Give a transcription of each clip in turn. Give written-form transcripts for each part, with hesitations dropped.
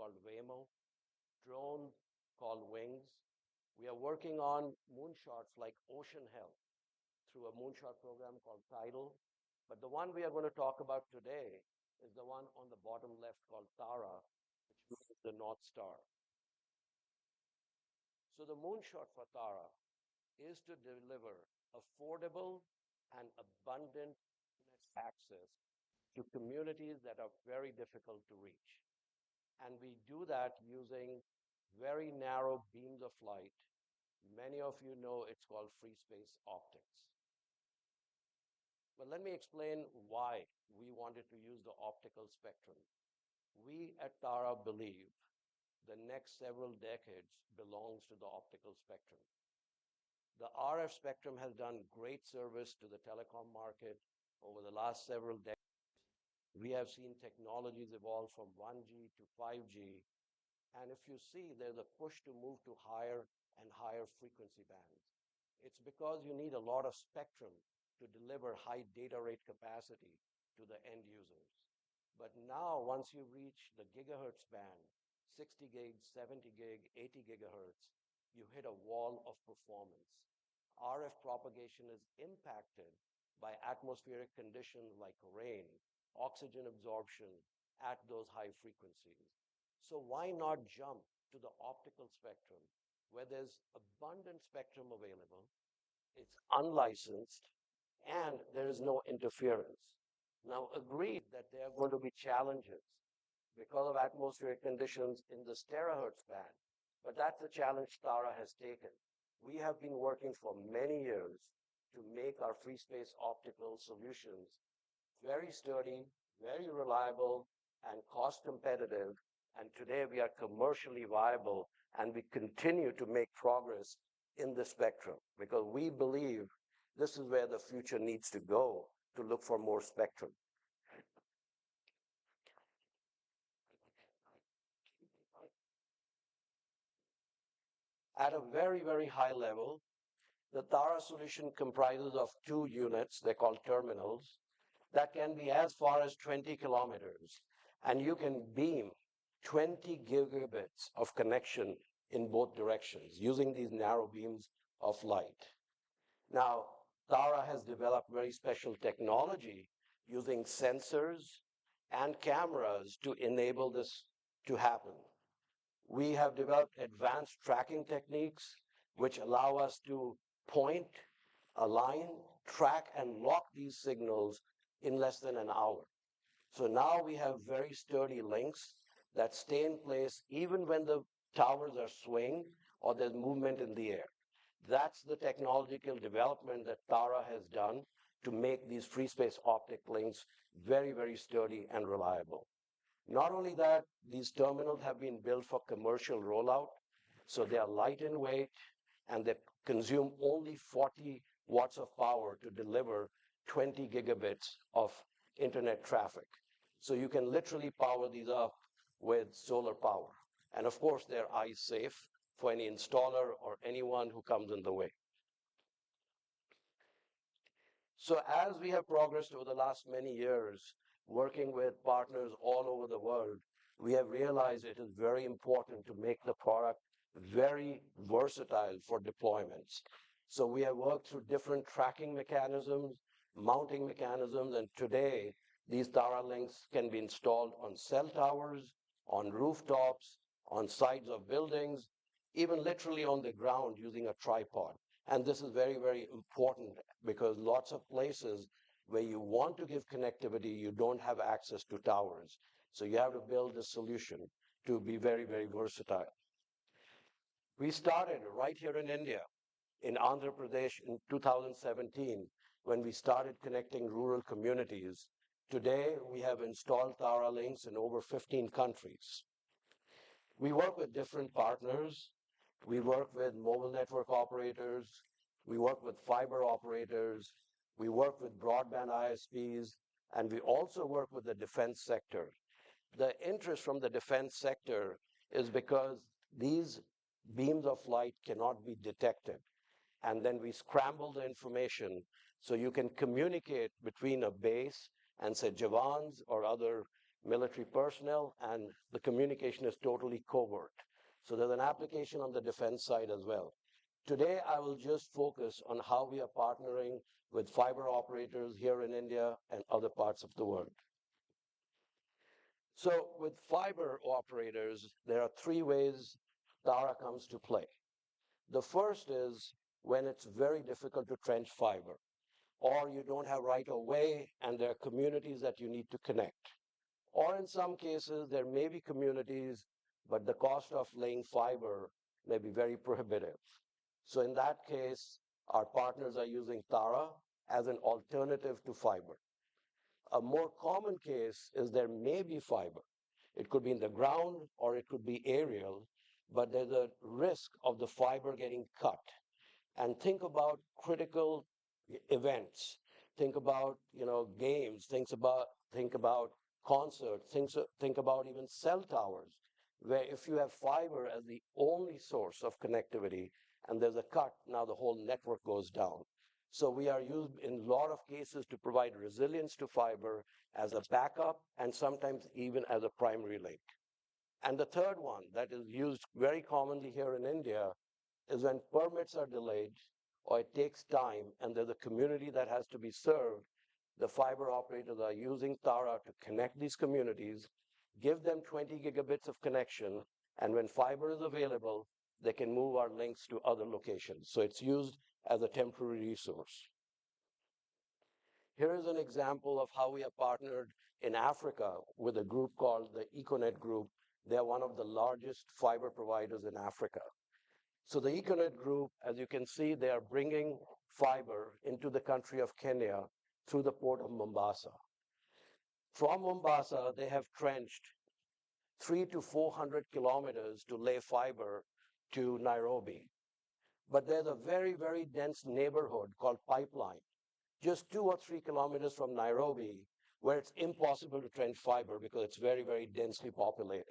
called Waymo, drones called Wings. We are working on moonshots like Ocean Health through a moonshot program called Tidal. But the one we are going to talk about today is the one on the bottom left called Tara, which means the North Star. So the moonshot for Tara is to deliver affordable and abundant access to communities that are very difficult to reach. And we do that using very narrow beams of light. Many of you know it's called free space optics. But let me explain why we wanted to use the optical spectrum. We at Tara believe the next several decades belongs to the optical spectrum. The RF spectrum has done great service to the telecom market over the last several decades. We have seen technologies evolve from 1G to 5G. And if you see, there's a push to move to higher and higher frequency bands. It's because you need a lot of spectrum to deliver high data rate capacity to the end users. But now, once you reach the gigahertz band, 60 gig, 70 gig, 80 gigahertz, you hit a wall of performance. RF propagation is impacted by atmospheric conditions like rain, oxygen absorption at those high frequencies. So why not jump to the optical spectrum where there's abundant spectrum available, it's unlicensed, and there is no interference. Now, agreed that there are going to be challenges because of atmospheric conditions in the terahertz band, but that's the challenge Tara has taken. We have been working for many years to make our free space optical solutions very sturdy, very reliable, and cost competitive. And today we are commercially viable, and we continue to make progress in the spectrum because we believe this is where the future needs to go to look for more spectrum. At a very, very high level, the Tara solution comprises of two units, they're called terminals, that can be as far as 20 kilometers. And you can beam 20 gigabits of connection in both directions using these narrow beams of light. Now, Tara has developed very special technology using sensors and cameras to enable this to happen. We have developed advanced tracking techniques which allow us to point, align, track, and lock these signals in less than an hour. So now we have very sturdy links that stay in place even when the towers are swaying or there's movement in the air. That's the technological development that Tara has done to make these free space optic links very, very sturdy and reliable. Not only that, these terminals have been built for commercial rollout, so they are light in weight and they consume only 40 watts of power to deliver 20 gigabits of internet traffic. So you can literally power these up with solar power. And of course, they're eye safe for any installer or anyone who comes in the way. So as we have progressed over the last many years, working with partners all over the world, we have realized it is very important to make the product very versatile for deployments. So we have worked through different tracking mechanisms, mounting mechanisms, and today these Tara links can be installed on cell towers, on rooftops, on sides of buildings, even literally on the ground using a tripod. And this is very, very important because lots of places where you want to give connectivity, you don't have access to towers. So you have to build a solution to be very, very versatile. We started right here in India, in Andhra Pradesh in 2017, when we started connecting rural communities. Today, we have installed Tara links in over 15 countries. We work with different partners. We work with mobile network operators. We work with fiber operators. We work with broadband ISPs. And we also work with the defense sector. The interest from the defense sector is because these beams of light cannot be detected. And then we scramble the information so you can communicate between a base and say Javans or other military personnel, and the communication is totally covert. So there's an application on the defense side as well. Today, I will just focus on how we are partnering with fiber operators here in India and other parts of the world. So with fiber operators, there are three ways Tara comes to play. The first is when it's very difficult to trench fiber, or you don't have right of way and there are communities that you need to connect. Or in some cases, there may be communities, but the cost of laying fiber may be very prohibitive. So in that case, our partners are using Tara as an alternative to fiber. A more common case is there may be fiber. It could be in the ground or it could be aerial, but there's a risk of the fiber getting cut. And think about critical events. Think about games. Think about concerts. Think about even cell towers, where if you have fiber as the only source of connectivity and there's a cut, now the whole network goes down. So we are used in a lot of cases to provide resilience to fiber as a backup and sometimes even as a primary link. And the third one that is used very commonly here in India is when permits are delayed or it takes time and there's a community that has to be served, the fiber operators are using Tara to connect these communities, give them 20 gigabits of connection, and when fiber is available, they can move our links to other locations. So it's used as a temporary resource. Here is an example of how we have partnered in Africa with a group called the Econet Group. They're one of the largest fiber providers in Africa. So the Econet Group, as you can see, they are bringing fiber into the country of Kenya through the port of Mombasa. From Mombasa, they have trenched 300 to 400 kilometers to lay fiber to Nairobi. But there's a very, very dense neighborhood called Pipeline, just 2 or 3 kilometers from Nairobi, where it's impossible to trench fiber because it's very, very densely populated.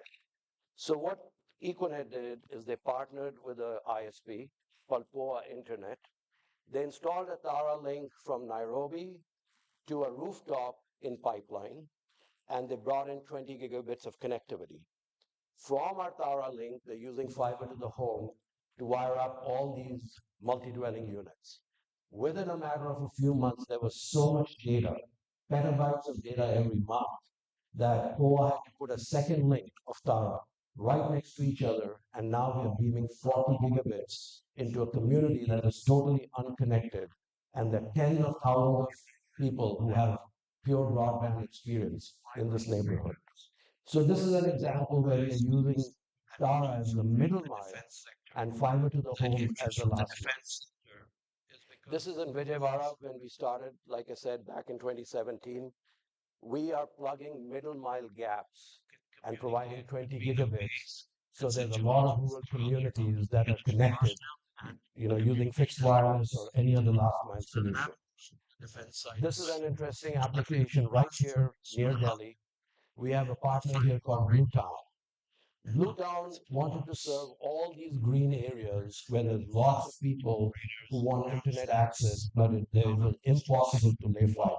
So what Econet did is they partnered with a ISP called POA Internet. They installed a Tara link from Nairobi to a rooftop in Pipeline, and they brought in 20 gigabits of connectivity. From our Tara link, they're using fiber to the home to wire up all these multi-dwelling units. Within a matter of a few months, there was so much data, petabytes of data every month, that POA had to put a second link of Tara right next to each other, and now we are beaming 40 gigabits into a community that is totally unconnected, and there are tens of thousands of people who have pure broadband experience in this neighborhood. So this is an example where we are using Tara as the middle mile and fiber to the home as the last mile. This is in Vijayawada when we started, like I said, back in 2017. We are plugging middle mile gaps and providing 20 gigabits. So there's a lot of rural communities that are connected, using fixed wireless or any other last mile solution. This is an interesting application right here near Delhi. We have a partner here called Bluetown. Bluetown wanted to serve all these green areas where there's lots of people who want internet access, but it was impossible to lay fiber.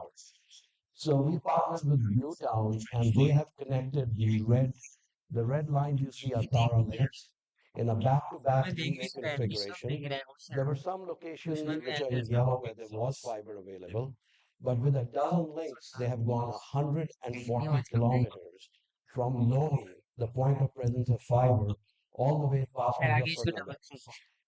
So we partnered with Bluetown, and they have connected the red lines you see are Tara links in a back-to-back relay configuration. There were some locations which are in yellow where there was fiber available, but with a dozen links, they have gone 140 kilometers from Loni, the point of presence of fiber, all the way past Muzaffarnagar.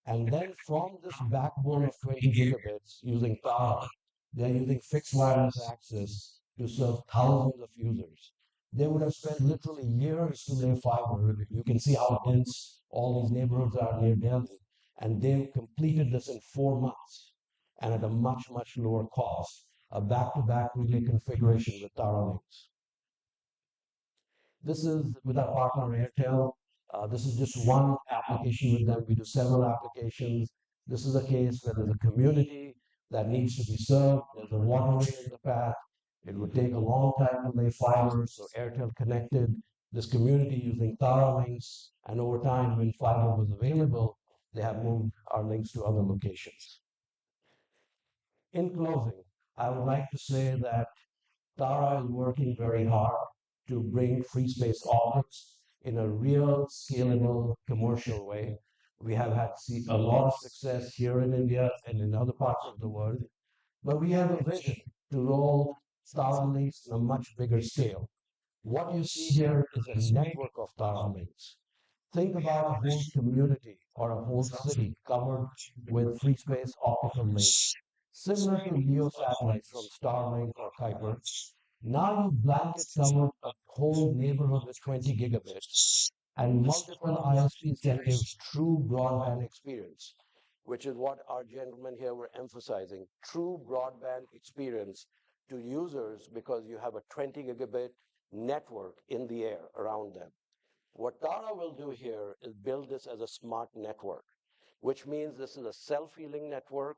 And then from this backbone of 20 gigabits using Tara, they're using fixed wireless access to serve thousands of users. They would have spent literally years to lay fiber. You can see how dense all these neighborhoods are near Delhi. And they completed this in 4 months and at a much, much lower cost, a back-to-back relay configuration with Tara links. This is with our partner Airtel. This is just one application with them. We do several applications. This is a case where there's a community that needs to be served. There's a waterway in the path. It would take a long time to lay fiber, so Airtel connected this community using Tara links. And over time, when fiber was available, they have moved our links to other locations. In closing, I would like to say that Tara is working very hard to bring free space optics in a real, scalable, commercial way. We have had a lot of success here in India and in other parts of the world, but we have a vision to roll Tara links on a much bigger scale. What you see here is a network of Tara links. Think about a whole community or a whole city covered with free space optical links, similar to LEO satellites from Starlink or Kuiper. Now you blanket cover a whole neighborhood with 20 gigabits, and multiple ISPs can give true broadband experience, which is what our gentlemen here were emphasizing, true broadband experience to users because you have a 20 gigabit network in the air around them. What Tara will do here is build this as a smart network, which means this is a self-healing network.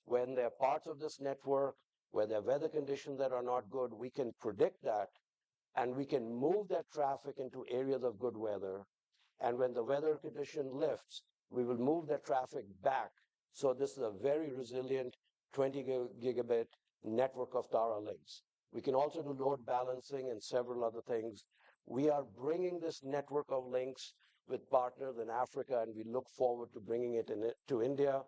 When there are parts of this network where there are weather conditions that are not good, we can predict that and we can move that traffic into areas of good weather. And when the weather condition lifts, we will move that traffic back. So this is a very resilient 20 gigabit network of Tara links. We can also do load balancing and several other things. We are bringing this network of links with partners in Africa, and we look forward to bringing it to India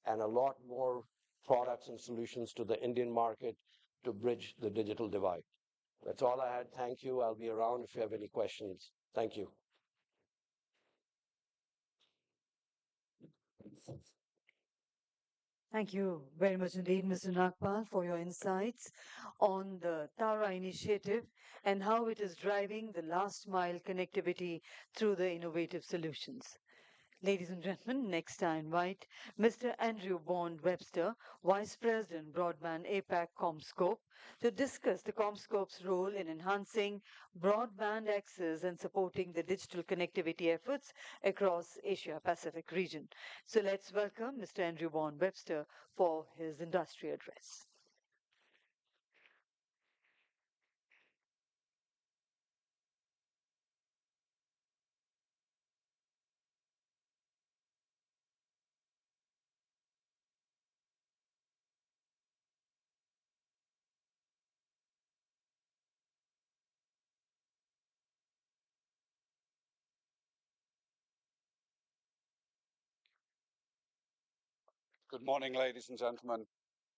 and a lot more products and solutions to the Indian market to bridge the digital divide. That's all I had. Thank you. I'll be around if you have any questions. Thank you. Thank you very much indeed, Mr. Nagpal, for your insights on the Tara initiative and how it is driving the last mile connectivity through the innovative solutions. Ladies and gentlemen, next I invite Mr. Andrew Bond Webster, Vice President, Broadband APAC Comscope, to discuss the Comscope's role in enhancing broadband access and supporting the digital connectivity efforts across Asia Pacific region. So let's welcome Mr. Andrew Bond Webster for his industry address. Good morning, ladies and gentlemen,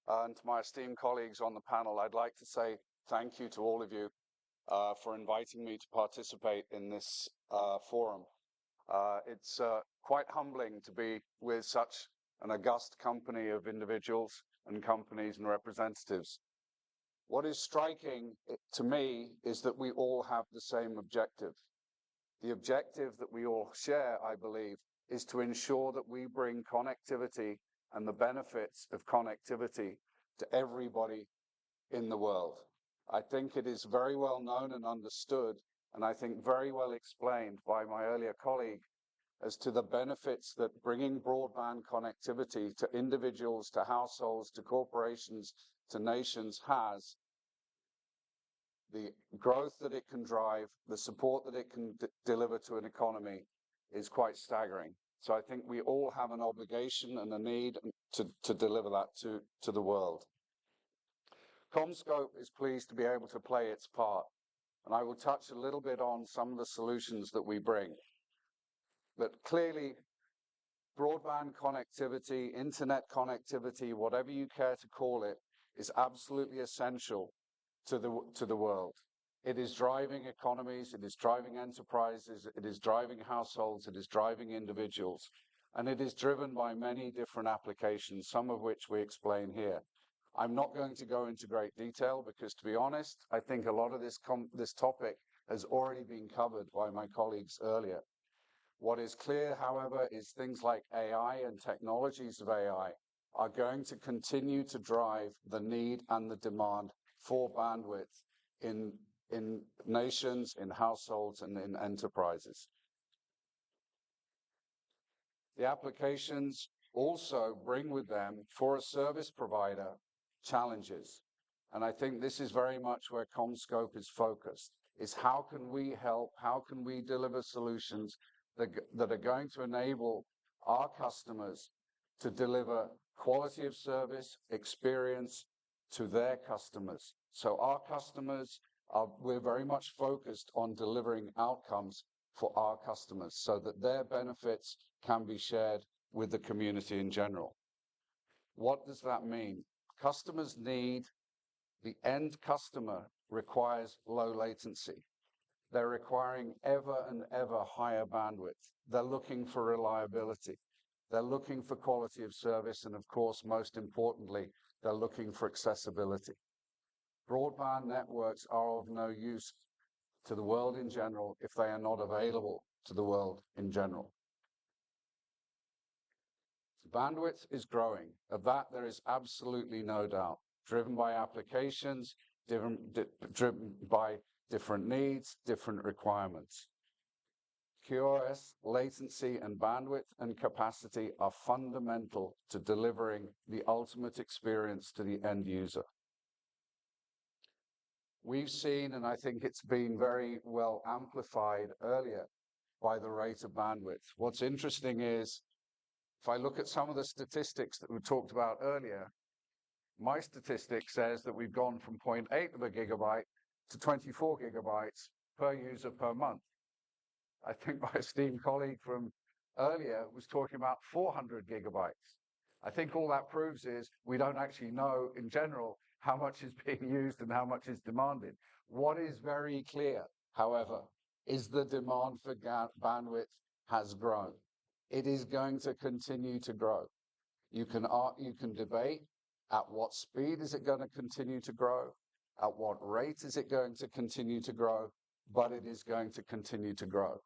and to my esteemed colleagues on the panel. I'd like to say thank you to all of you for inviting me to participate in this forum. It's quite humbling to be with such an august company of individuals and companies and representatives. What is striking to me is that we all have the same objective. The objective that we all share, I believe, is to ensure that we bring connectivity and the benefits of connectivity to everybody in the world. I think it is very well known and understood, and I think very well explained by my earlier colleague as to the benefits that bringing broadband connectivity to individuals, to households, to corporations, to nations has, the growth that it can drive, the support that it can deliver to an economy is quite staggering. So I think we all have an obligation and a need to deliver that to the world. Comscope is pleased to be able to play its part, and I will touch a little bit on some of the solutions that we bring. But clearly, broadband connectivity, internet connectivity, whatever you care to call it, is absolutely essential to the world. It is driving economies, it is driving enterprises, it is driving households, it is driving individuals, and it is driven by many different applications, some of which we explain here. I'm not going to go into great detail because, to be honest, I think a lot of this topic has already been covered by my colleagues earlier. What is clear, however, is things like AI and technologies of AI are going to continue to drive the need and the demand for bandwidth in nations, in households, and in enterprises. The applications also bring with them, for a service provider, challenges. And I think this is very much where Comscope is focused, is how can we help, how can we deliver solutions that are going to enable our customers to deliver quality of service, experience to their customers. So our customers we're very much focused on delivering outcomes for our customers so that their benefits can be shared with the community in general. What does that mean? Customers need, the end customer requires low latency. They're requiring ever and ever higher bandwidth. They're looking for reliability. They're looking for quality of service. And of course, most importantly, they're looking for accessibility. Broadband networks are of no use to the world in general if they are not available to the world in general. Bandwidth is growing. Of that, there is absolutely no doubt. Driven by applications, driven by different needs, different requirements. QoS, latency, and bandwidth and capacity are fundamental to delivering the ultimate experience to the end user. We've seen, and I think it's been very well amplified earlier by the rate of bandwidth. What's interesting is, if I look at some of the statistics that we talked about earlier, my statistic says that we've gone from 0.8 of a gigabyte to 24 gigabytes per user per month. I think my esteemed colleague from earlier was talking about 400 gigabytes. I think all that proves is we don't actually know in general how much is being used and how much is demanded. What is very clear, however, is the demand for bandwidth has grown. It is going to continue to grow. You can debate at what speed is it going to continue to grow, at what rate is it going to continue to grow, but it is going to continue to grow.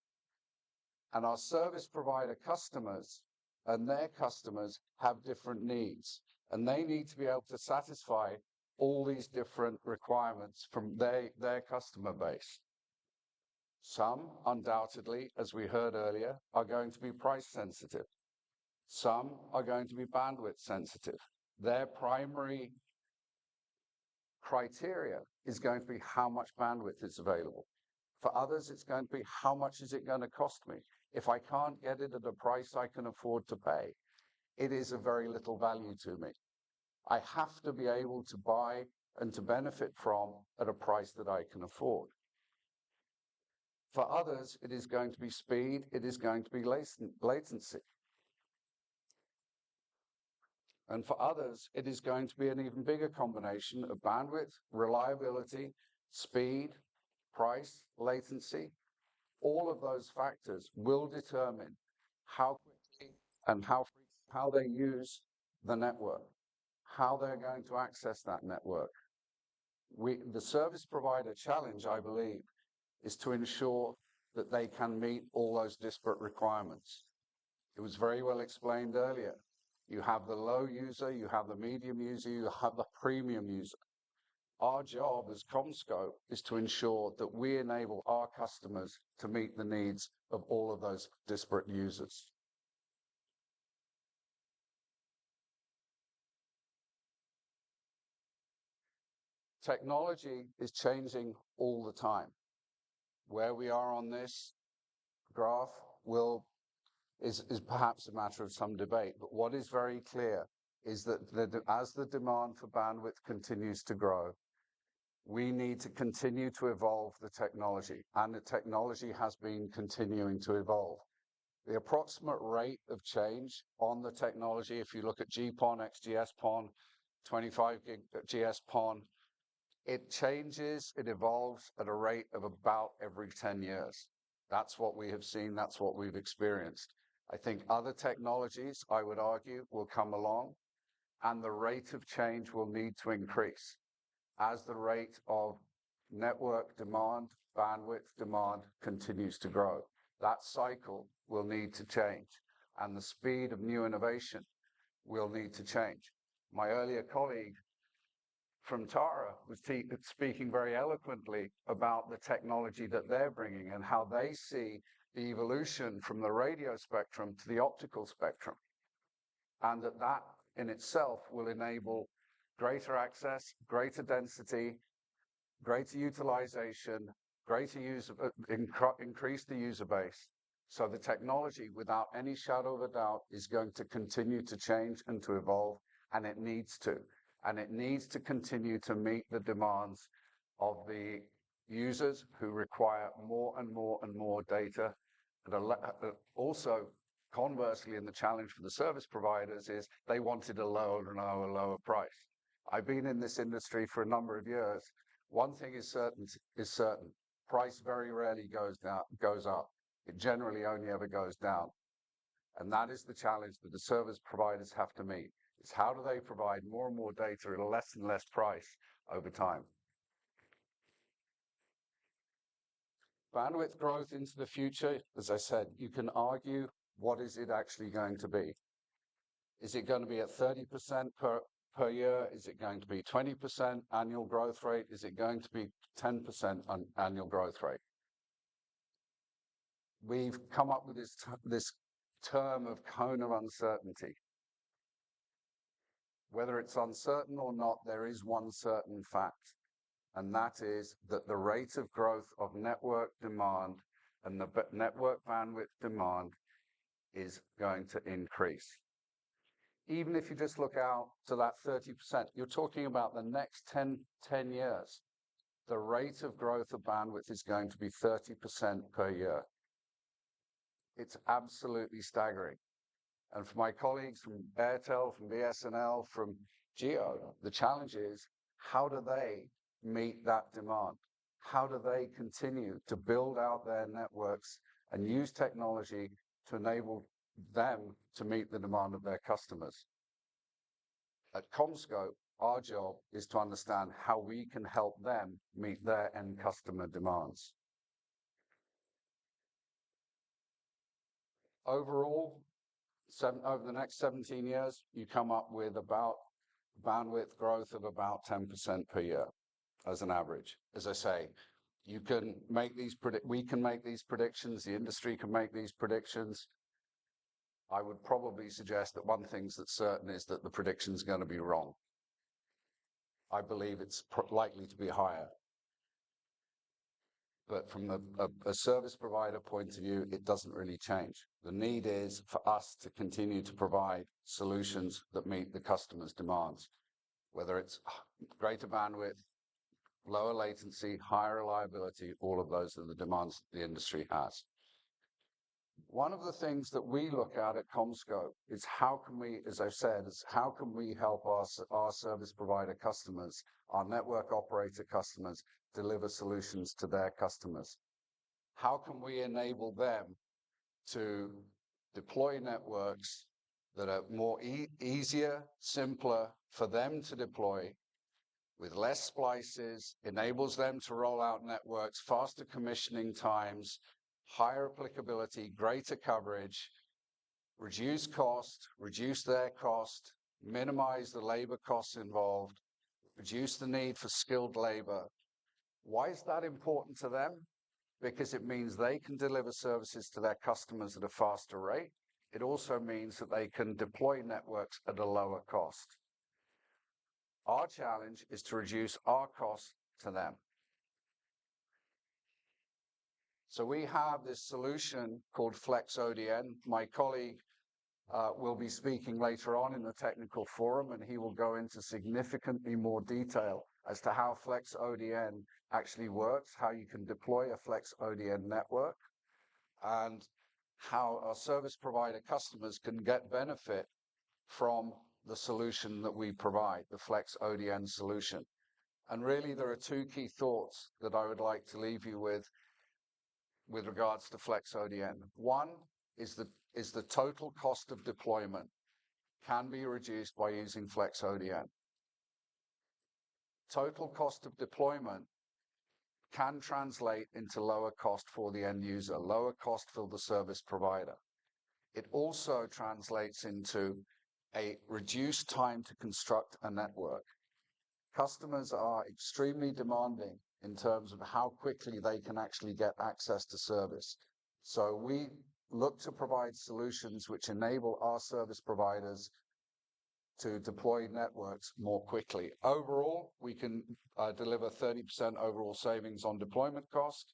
And our service provider customers and their customers have different needs, and they need to be able to satisfy all these different requirements from their customer base. Some, undoubtedly, as we heard earlier, are going to be price sensitive. Some are going to be bandwidth sensitive. Their primary criteria is going to be how much bandwidth is available. For others, it's going to be how much is it going to cost me? If I can't get it at a price I can afford to pay, it is of very little value to me. I have to be able to buy and to benefit from at a price that I can afford. For others, it is going to be speed, it is going to be latency. And for others, it is going to be an even bigger combination of bandwidth, reliability, speed, price, latency. All of those factors will determine how quickly and how they use the network, how they're going to access that network. The service provider challenge, I believe, is to ensure that they can meet all those disparate requirements. It was very well explained earlier. You have the low user, you have the medium user, you have the premium user. Our job as CommScope is to ensure that we enable our customers to meet the needs of all of those disparate users. Technology is changing all the time. Where we are on this graph is perhaps a matter of some debate, but what is very clear is that as the demand for bandwidth continues to grow, we need to continue to evolve the technology, and the technology has been continuing to evolve. The approximate rate of change on the technology, if you look at GPON, XGS-PON, 25 gig GS-PON, it changes, it evolves at a rate of about every 10 years. That's what we have seen, that's what we've experienced. I think other technologies, I would argue, will come along, and the rate of change will need to increase as the rate of network demand, bandwidth demand continues to grow. That cycle will need to change, and the speed of new innovation will need to change. My earlier colleague from Tara was speaking very eloquently about the technology that they're bringing and how they see the evolution from the radio spectrum to the optical spectrum, and that in itself will enable greater access, greater density, greater utilization, increase the user base. So the technology, without any shadow of a doubt, is going to continue to change and to evolve, and it needs to. And it needs to continue to meet the demands of the users who require more and more and more data. And also, conversely, and the challenge for the service providers is they wanted a lower price. I've been in this industry for a number of years. One thing is certain. Price very rarely goes up. It generally only ever goes down. And that is the challenge that the service providers have to meet. Is how do they provide more and more data at a less and less price over time? Bandwidth growth into the future, as I said, you can argue what is it actually going to be? Is it going to be at 30% per year? Is it going to be 20% annual growth rate? Is it going to be 10% annual growth rate? We've come up with this term of cone of uncertainty. Whether it's uncertain or not, there is one certain fact, and that is that the rate of growth of network demand and the network bandwidth demand is going to increase. Even if you just look out to that 30%, you're talking about the next 10 years. The rate of growth of bandwidth is going to be 30% per year. It's absolutely staggering. And for my colleagues from Airtel, from BSNL, from Geo, the challenge is, how do they meet that demand? How do they continue to build out their networks and use technology to enable them to meet the demand of their customers? At CommScope, our job is to understand how we can help them meet their end customer demands. Overall, over the next 17 years, you come up with about bandwidth growth of about 10% per year as an average. As I say, you can make these we can make these predictions, the industry can make these predictions. I would probably suggest that one thing that's certain is that the prediction is going to be wrong. I believe it's likely to be higher. But from a service provider point of view, it doesn't really change. The need is for us to continue to provide solutions that meet the customer's demands, whether it's greater bandwidth, lower latency, higher reliability, all of those are the demands the industry has. One of the things that we look at CommScope is how can we, as I've said, is how can we help our service provider customers, our network operator customers, deliver solutions to their customers? How can we enable them to deploy networks that are more easier, simpler for them to deploy, with less splices, enables them to roll out networks, faster commissioning times, higher applicability, greater coverage, reduce cost, reduce their cost, minimize the labor costs involved, reduce the need for skilled labor. Why is that important to them? Because it means they can deliver services to their customers at a faster rate. It also means that they can deploy networks at a lower cost. Our challenge is to reduce our costs to them. So we have this solution called Flex ODN. My colleague will be speaking later on in the technical forum, and he will go into significantly more detail as to how Flex ODN actually works, how you can deploy a Flex ODN network, and how our service provider customers can get benefit from the solution that we provide, the Flex ODN solution. And really, there are two key thoughts that I would like to leave you with regards to Flex ODN. One is the total cost of deployment can be reduced by using Flex ODN. Total cost of deployment can translate into lower cost for the end user, lower cost for the service provider. It also translates into a reduced time to construct a network. Customers are extremely demanding in terms of how quickly they can actually get access to service. So we look to provide solutions which enable our service providers to deploy networks more quickly. Overall, we can deliver 30% overall savings on deployment cost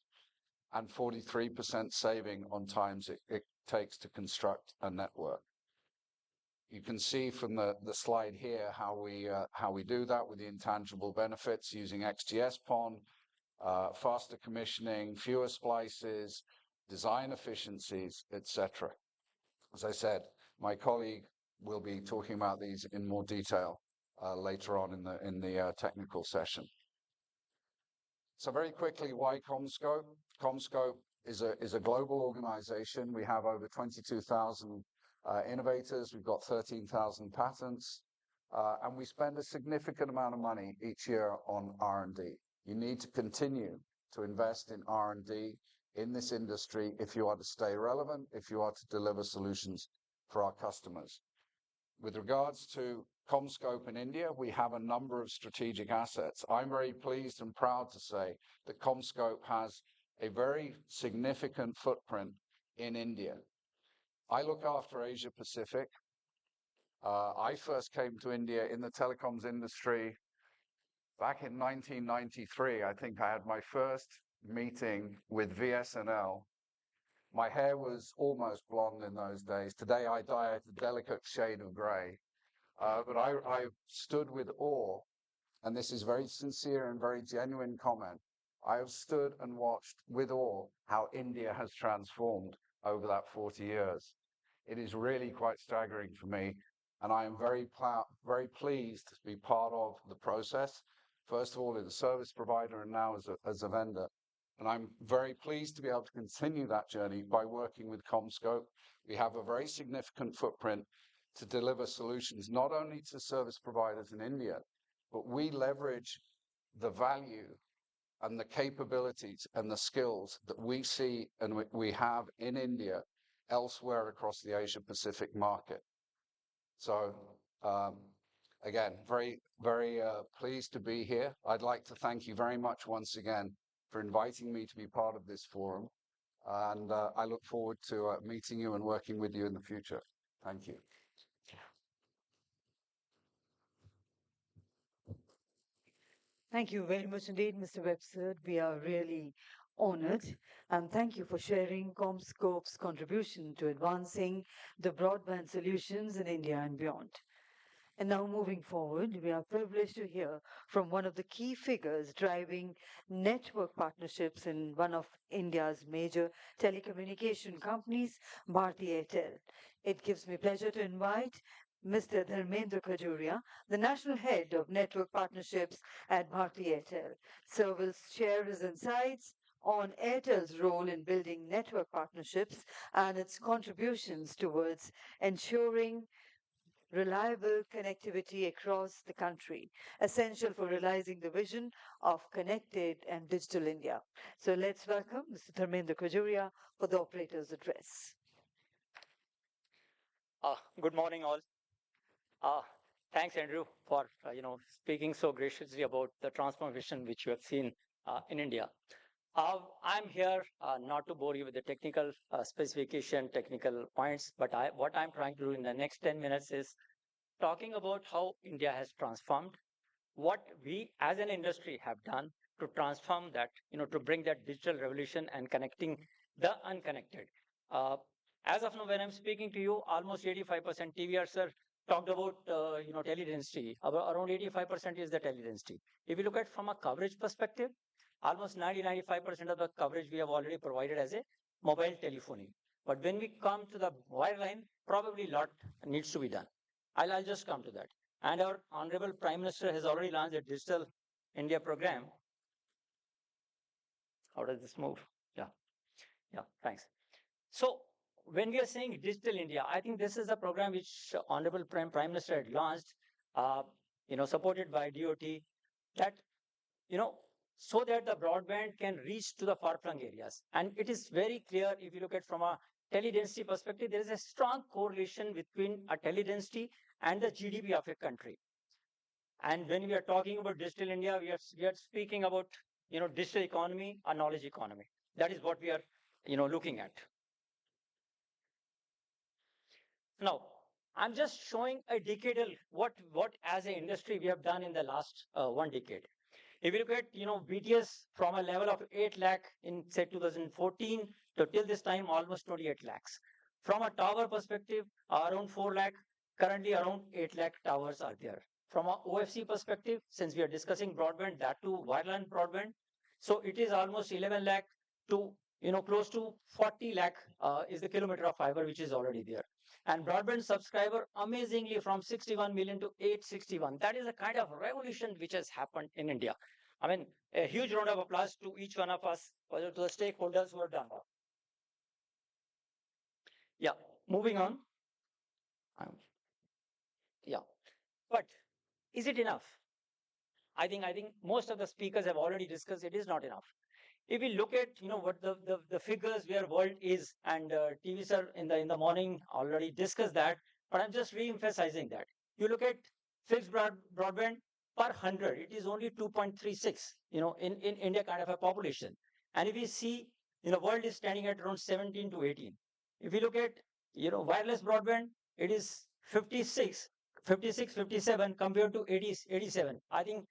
and 43% saving on times it takes to construct a network. You can see from the slide here how we do that with the intangible benefits using XGS-PON, faster commissioning, fewer splices, design efficiencies, etc. As I said, my colleague will be talking about these in more detail later on in the technical session. So very quickly, why CommScope? CommScope is a global organization. We have over 22,000 innovators. We've got 13,000 patents, and we spend a significant amount of money each year on R&D. You need to continue to invest in R&D in this industry if you are to stay relevant, if you are to deliver solutions for our customers. With regards to CommScope in India, we have a number of strategic assets. I'm very pleased and proud to say that CommScope has a very significant footprint in India. I look after Asia Pacific. I first came to India in the telecoms industry back in 1993. I think I had my first meeting with VSNL. My hair was almost blonde in those days. Today I dye it a delicate shade of gray. But I stood with awe, and this is very sincere and very genuine comment. I have stood and watched with awe how India has transformed over that 40 years. It is really quite staggering for me, and I am very pleased to be part of the process, first of all as a service provider and now as a vendor. And I'm very pleased to be able to continue that journey by working with CommScope. We have a very significant footprint to deliver solutions not only to service providers in India, but we leverage the value and the capabilities and the skills that we see and we have in India elsewhere across the Asia Pacific market. So again, very pleased to be here. I'd like to thank you very much once again for inviting me to be part of this forum. And I look forward to meeting you and working with you in the future. Thank you. Thank you very much indeed, Mr. Webster. We are really honored, and thank you for sharing CommScope's contribution to advancing the broadband solutions in India and beyond. And now moving forward, we are privileged to hear from one of the key figures driving network partnerships in one of India's major telecommunication companies, Bharti Airtel. It gives me pleasure to invite Mr. Dharmendra Khajuria, the National Head of Network Partnerships at Bharti Airtel. So will share his insights on Airtel's role in building network partnerships and its contributions towards ensuring reliable connectivity across the country, essential for realizing the vision of connected and digital India. So let's welcome Mr. Dharmendra Khajuria for the operator's address. Good morning, all. Thanks, Andrew, for speaking so graciously about the transformation which you have seen in India. I'm here not to bore you with the technical specification, technical points, but what I'm trying to do in the next 10 minutes is talking about how India has transformed, what we as an industry have done to transform that, to bring that digital revolution and connecting the unconnected. As of now, when I'm speaking to you, almost 85% TVRs are talked about, teledensity. Around 85% is the teledensity. If you look at from a coverage perspective, almost 90-95% of the coverage we have already provided as a mobile telephony. But when we come to the wireline, probably a lot needs to be done. I'll just come to that. And our Honorable Prime Minister has already launched a Digital India program. How does this move? Yeah, thanks. So when we are saying Digital India, I think this is a program which Honorable Prime Minister had launched, supported by DOT, that, so that the broadband can reach to the far-flung areas. And it is very clear, if you look at from a teledensity perspective, there is a strong correlation between a teledensity and the GDP of a country. And when we are talking about Digital India, we are speaking about, digital economy, a knowledge economy. That is what we are, looking at. Now, I'm just showing a decadal, what as an industry we have done in the last 1 decade. If you look at, BTS from a level of 8 lakh in, say, 2014 to till this time, almost 28 lakhs. From a tower perspective, around 4 lakh, currently around 8 lakh towers are there. From a OFC perspective, since we are discussing broadband, that too wireline broadband, So it is almost 11 lakh to, close to 40 lakh is the kilometer of fiber which is already there. And broadband subscriber amazingly from 61 million to 861. That is a kind of revolution which has happened in India. I mean, a huge round of applause to each one of us, to the stakeholders who have done that. Yeah, moving on. Yeah, but is it enough? I think most of the speakers have already discussed it is not enough. If we look at what the figures where world is, and TV sir in the morning already discussed that, but I'm just re-emphasizing that. You look at fixed broadband per 100, it is only 2.36 in India kind of a population. And if we see, world is standing at around 17 to 18. If we look at wireless broadband, it is 56, 56, 57 compared to 80, 87. I think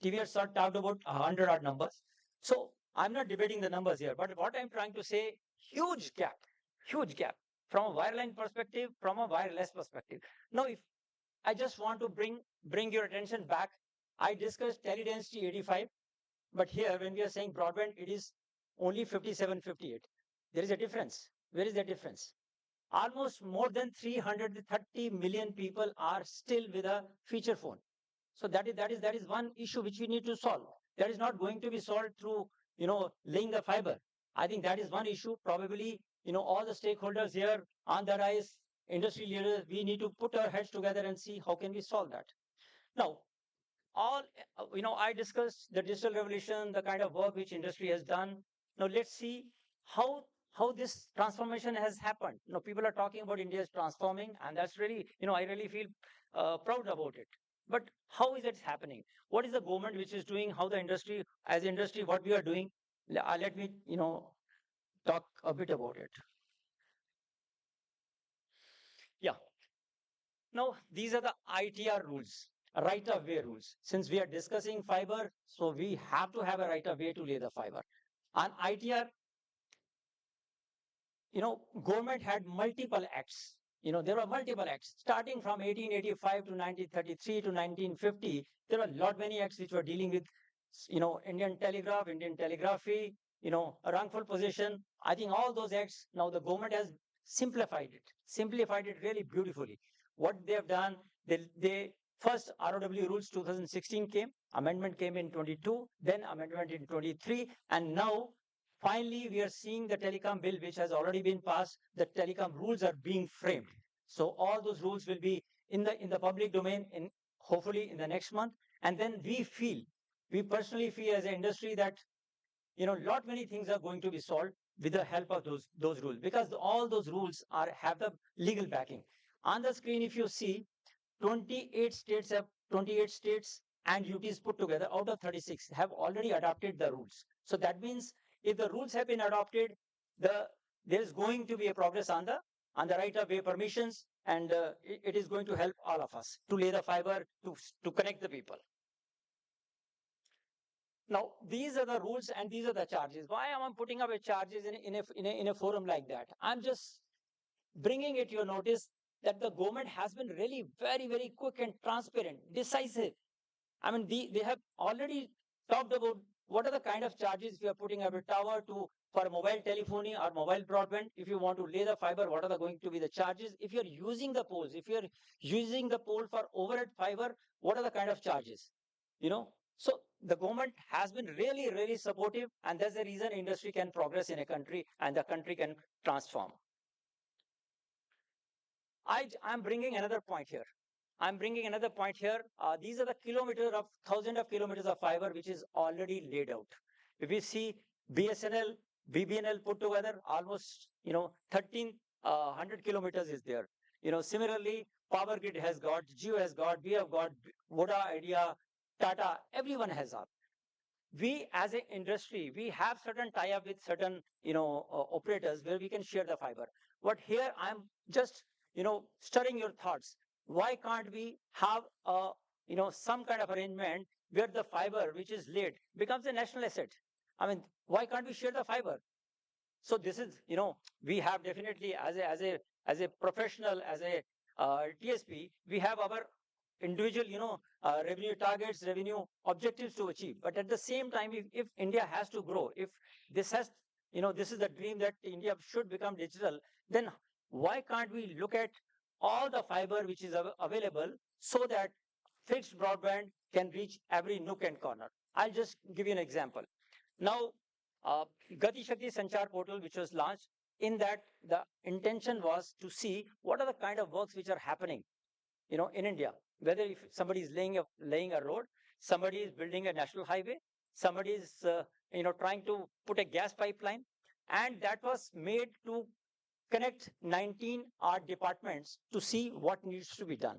TVS talked about 100 odd numbers. So I'm not debating the numbers here, but what I'm trying to say, huge gap from a wireline perspective, from a wireless perspective. Now, if I just want to bring your attention back, I discussed teledensity 85, but here when we are saying broadband, it is only 57, 58. There is a difference. Where is the difference? Almost more than 330 million people are still with a feature phone. So that is one issue which we need to solve. That is not going to be solved through laying the fiber. I think that is one issue. Probably all the stakeholders here on the rise, industry leaders, we need to put our heads together and see how can we solve that. Now, all I discussed the digital revolution, the kind of work which industry has done. Now let's see how this transformation has happened. People are talking about India is transforming, and that's really, I really feel proud about it. But how is it happening? What is the government which is doing? How the industry, as industry, what we are doing? Let me talk a bit about it. Yeah. Now, these are the ITR rules, right of way rules. Since we are discussing fiber, so we have to have a right of way to lay the fiber. And ITR, government had multiple acts. There were multiple acts starting from 1885 to 1933 to 1950. There were a lot many acts which were dealing with, Indian telegraph, Indian telegraphy, a wrongful possession. I think all those acts now the government has simplified it really beautifully. What they have done, they first ROW rules 2016 came, amendment came in 22, then amendment in 23, and now finally, we are seeing the telecom bill, which has already been passed. The telecom rules are being framed. So all those rules will be in the public domain in hopefully in the next month. And then we personally feel as an industry that lot many things are going to be solved with the help of those rules, because all those rules have the legal backing. On the screen, if you see, 28 states have 28 states and UTs put together out of 36 have already adopted the rules. So that means if the rules have been adopted, there is going to be a progress on the right of way permissions, and it is going to help all of us to lay the fiber to connect the people. Now, these are the rules and these are the charges. Why am I putting up a charges in a forum like that? I'm just bringing it to your notice that the government has been really very, very quick and transparent, decisive. I mean, they have already talked about what are the kind of charges we are putting up a tower to for mobile telephony or mobile broadband. If you want to lay the fiber, what are going to be the charges? If you're using the poles, if you're using the pole for overhead fiber, what are the kind of charges? So the government has been really, really supportive, and that's the reason industry can progress in a country and the country can transform. I'm bringing another point here. These are the thousands of kilometers of fiber which is already laid out. If we see BSNL, BBNL put together, almost 1300 kilometers is there. Similarly, Power Grid has got, Jio has got, we have got, Voda, Idea, Tata, everyone has got. We as an industry, we have certain tie-up with certain operators where we can share the fiber. But here I'm just stirring your thoughts. Why can't we have some kind of arrangement where the fiber which is laid becomes a national asset? I mean, why can't we share the fiber? So this is, we have definitely as a professional, as a TSP, we have our individual, revenue targets, revenue objectives to achieve. But at the same time, if India has to grow, if this has, this is the dream that India should become digital, then why can't we look at all the fiber which is available so that fixed broadband can reach every nook and corner? I'll just give you an example. Now, Gati Shakti Sanchar portal, which was launched, in that the intention was to see what are the kind of works which are happening, in India. Whether if somebody is laying a road, somebody is building a national highway, somebody is trying to put a gas pipeline, and that was made to connect 19 art departments to see what needs to be done.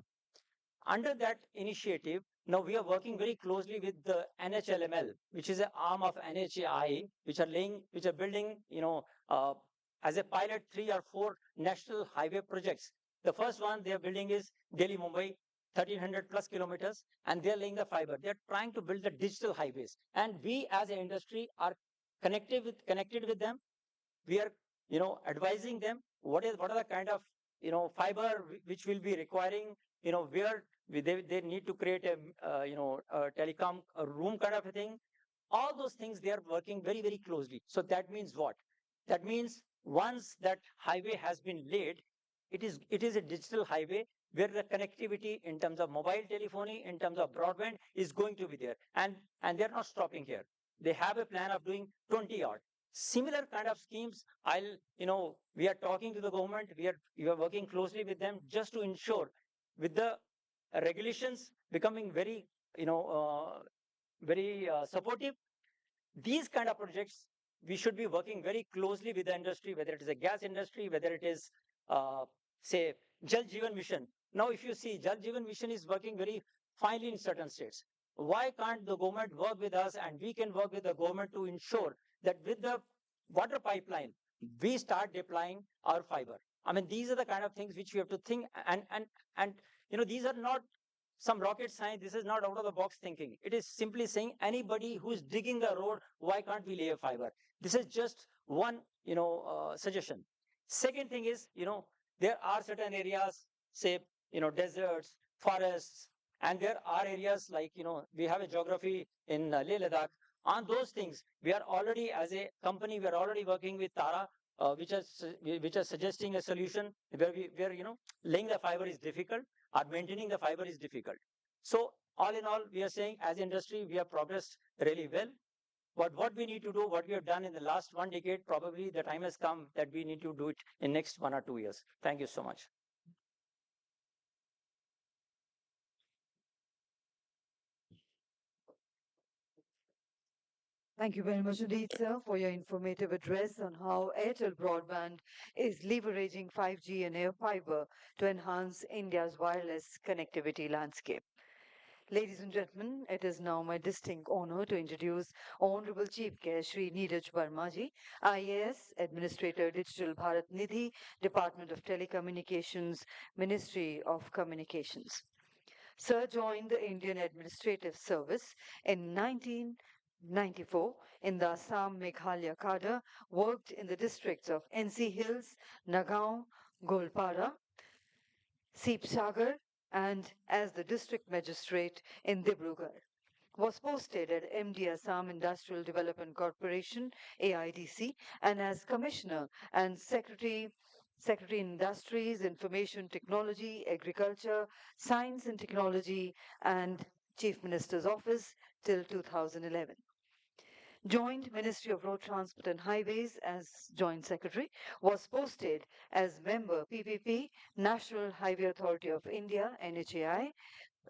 Under that initiative, now we are working very closely with the NHLML, which is an arm of NHAI, which are building, as a pilot 3 or 4 national highway projects. The first one they are building is Delhi Mumbai, 1300 plus kilometers, and they are laying the fiber. They are trying to build the digital highways, and we as an industry are connected with them. We are advising them what are the kind of fiber which will be requiring, where they need to create a a telecom a room kind of a thing. All those things they are working very, very closely. So that means what? That means once that highway has been laid, it is a digital highway where the connectivity in terms of mobile telephony, in terms of broadband is going to be there. And they're not stopping here. They have a plan of doing 20 odd. Similar kind of schemes, we are talking to the government, we are working closely with them just to ensure with the regulations becoming very, very supportive, these kind of projects, we should be working very closely with the industry, whether it is a gas industry, whether it is, uh, say, Jal Jeevan Mission. Now, if you see, Jal Jeevan Mission is working very finely in certain states. Why can't the government work with us and we can work with the government to ensure that with the water pipeline, we start deploying our fiber? I mean, these are the kind of things which we have to think, and these are not some rocket science. This is not out of the box thinking. It is simply saying anybody who is digging the road, why can't we lay a fiber? This is just one, suggestion. Second thing is, there are certain areas, say, deserts, forests, and there are areas like, we have a geography in Leh Ladakh. On those things, we are already, as a company, we are already working with Tara, which are suggesting a solution where laying the fiber is difficult or maintaining the fiber is difficult. So all in all, we are saying as industry, we have progressed really well. But what we need to do, what we have done in the last 1 decade, probably the time has come that we need to do it in next 1 or 2 years. Thank you so much. Thank you very much indeed, sir, for your informative address on how Airtel Broadband is leveraging 5G and air fiber to enhance India's wireless connectivity landscape. Ladies and gentlemen, it is now my distinct honor to introduce Honorable Chief Guest Shri Neeraj Verma ji, IAS, Administrator Digital Bharat Nidhi, Department of Telecommunications, Ministry of Communications. Sir joined the Indian Administrative Service in 1994 in the Assam Meghalaya cadre, worked in the districts of NC Hills, Nagaon, Golpara, Sibsagar, and as the district magistrate in Dibrugarh. Was posted at MD Assam Industrial Development Corporation, AIDC, and as Commissioner and Secretary Industries, Information Technology, Agriculture, Science and Technology, and Chief Minister's Office till 2011. Joined Ministry of Road Transport and Highways as Joint Secretary, was posted as member PPP, National Highway Authority of India, NHAI,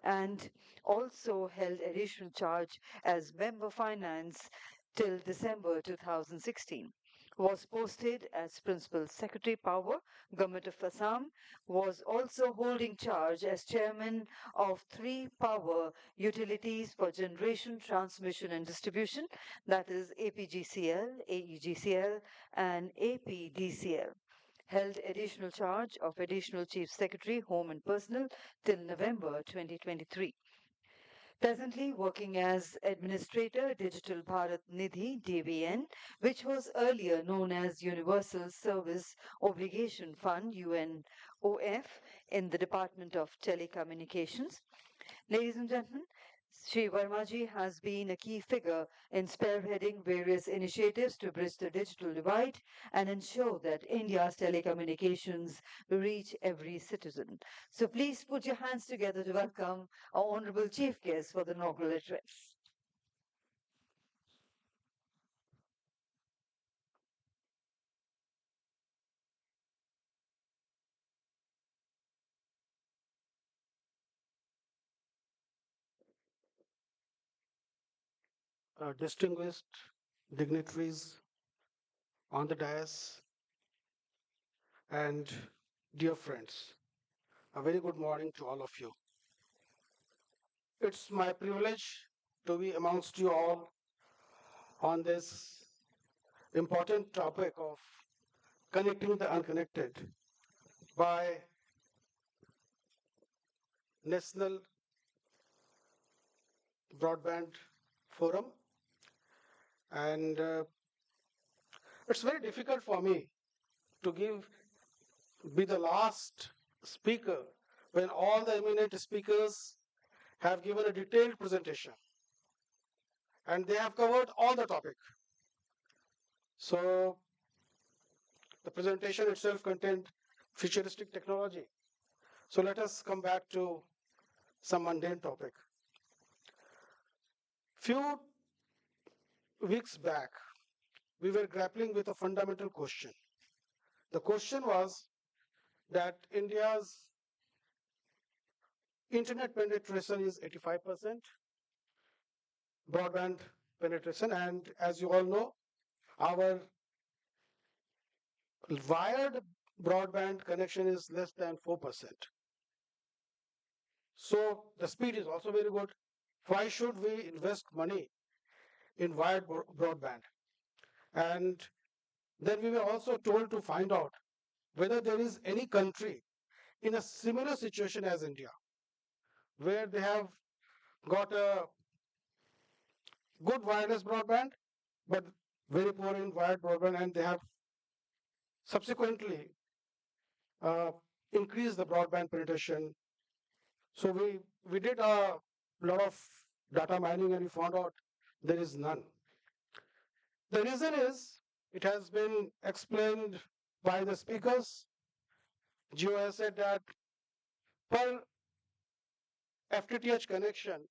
and also held additional charge as member finance till December 2016. Was posted as Principal Secretary Power, Government of Assam, was also holding charge as Chairman of 3 power utilities for generation, transmission and distribution, that is APGCL, AEGCL and APDCL. Held additional charge of Additional Chief Secretary, Home and Personal till November 2023. Presently working as Administrator Digital Bharat Nidhi (DBN), which was earlier known as Universal Service Obligation Fund (UNOF) in the Department of Telecommunications. Ladies and gentlemen, Sri Vermaji has been a key figure in spearheading various initiatives to bridge the digital divide and ensure that India's telecommunications reach every citizen. So please put your hands together to welcome our honorable chief guest for the inaugural address. Distinguished dignitaries on the dais, and dear friends, a very good morning to all of you. It's my privilege to be amongst you all on this important topic of connecting the unconnected by National Broadband Forum. And it's very difficult for me to be the last speaker when all the eminent speakers have given a detailed presentation and they have covered all the topic. So the presentation itself contained futuristic technology. So let us come back to some mundane topic. Few weeks back, we were grappling with a fundamental question. The question was that India's internet penetration is 85%, broadband penetration, and as you all know, our wired broadband connection is less than 4%. So the speed is also very good. Why should we invest money in wired broadband? And then we were also told to find out whether there is any country in a similar situation as India, where they have got a good wireless broadband, but very poor in wired broadband, and they have subsequently uh, increased the broadband penetration. So we did a lot of data mining and we found out there is none. The reason is it has been explained by the speakers. Gio has said that per FTTH connection,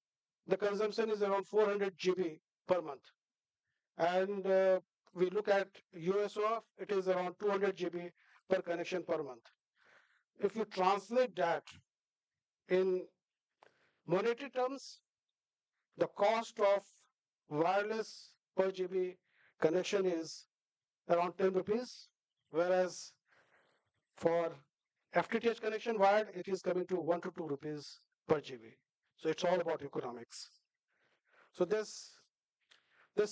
the consumption is around 400 GB per month. And we look at USOF, it is around 200 GB per connection per month. If you translate that in monetary terms, the cost of wireless per GB connection is around 10 rupees, whereas for FTTH connection wired, it is coming to 1 to 2 rupees per GB. So it's all about economics. So this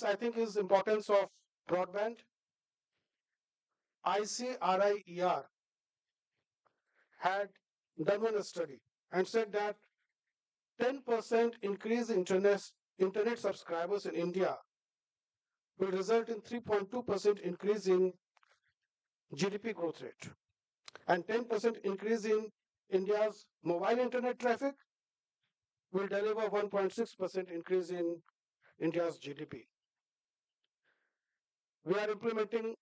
I think is importance of broadband. ICRIER had done one study and said that 10% increase in internet subscribers in India will result in 3.2% increase in GDP growth rate and 10% increase in India's mobile internet traffic will deliver 1.6% increase in India's GDP. We are implementing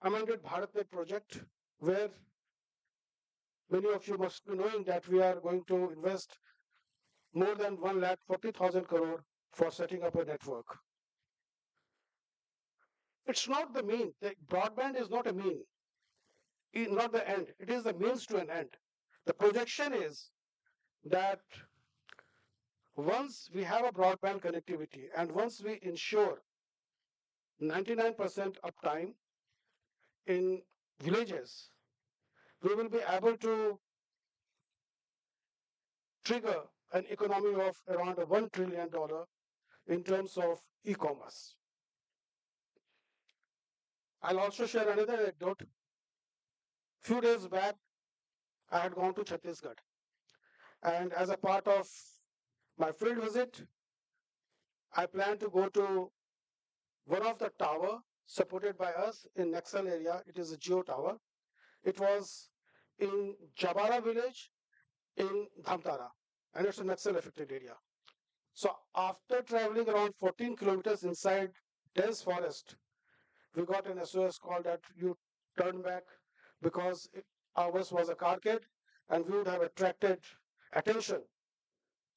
amended BharatNet project where many of you must be knowing that we are going to invest more than 1,40,000 crore for setting up a network. It's not the mean. The broadband is not a mean, not the end. It is the means to an end. The projection is that once we have a broadband connectivity and once we ensure 99% uptime in villages, we will be able to trigger an economy of around $1 trillion in terms of e-commerce. I'll also share another anecdote. Few days back, I had gone to Chhattisgarh, and as a part of My field visit, I plan to go to one of the tower supported by us in Naxal area. It is a geo tower. It was in Jabara village in Dhamtara, and it's a Naxal affected area. So after traveling around 14 kilometers inside dense forest, we got an SOS call that you turn back because ours was a carcade and we would have attracted attention.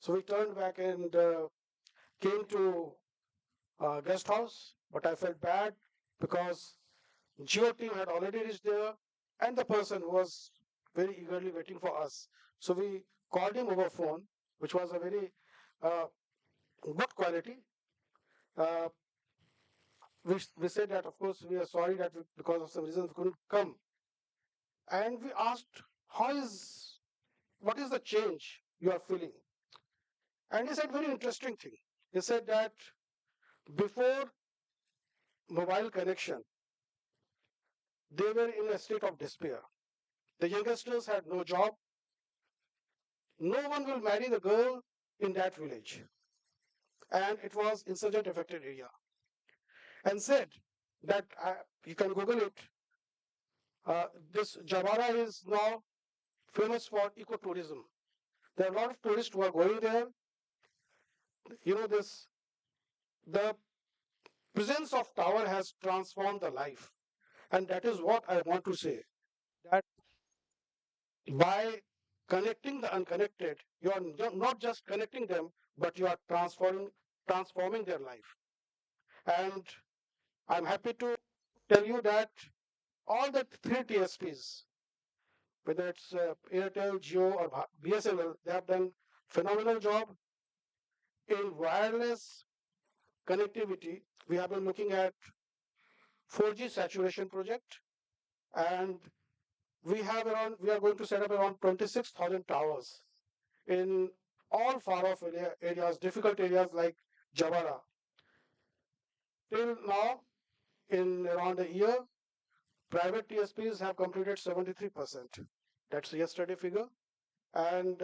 So we turned back and came to guest house, but I felt bad because Geo team had already reached there and the person was very eagerly waiting for us. So we called him over phone, which was a very uh, good quality. Uh, we said that, of course, we are sorry that because of some reasons we couldn't come. And we asked, what is the change you are feeling? And he said very interesting thing. He said that before mobile connection, they were in a state of despair. The youngsters had no job. No one will marry the girl in that village. And it was insurgent affected area. And said that you can Google it. This Jawara is now famous for ecotourism. There are a lot of tourists who are going there. You know, the presence of tower has transformed the life. And that is what I want to say. That by connecting the unconnected, you are not just connecting them, but you are transforming their life. And I'm happy to tell you that all the three TSPs, whether it's Airtel, Jio, or BSNL, they have done phenomenal job in wireless connectivity. We have been looking at 4G saturation project, and we are going to set up around 26,000 towers in all far off areas, difficult areas like Javara. Till now, in around a year, private TSPs have completed 73%. That's the yesterday figure. And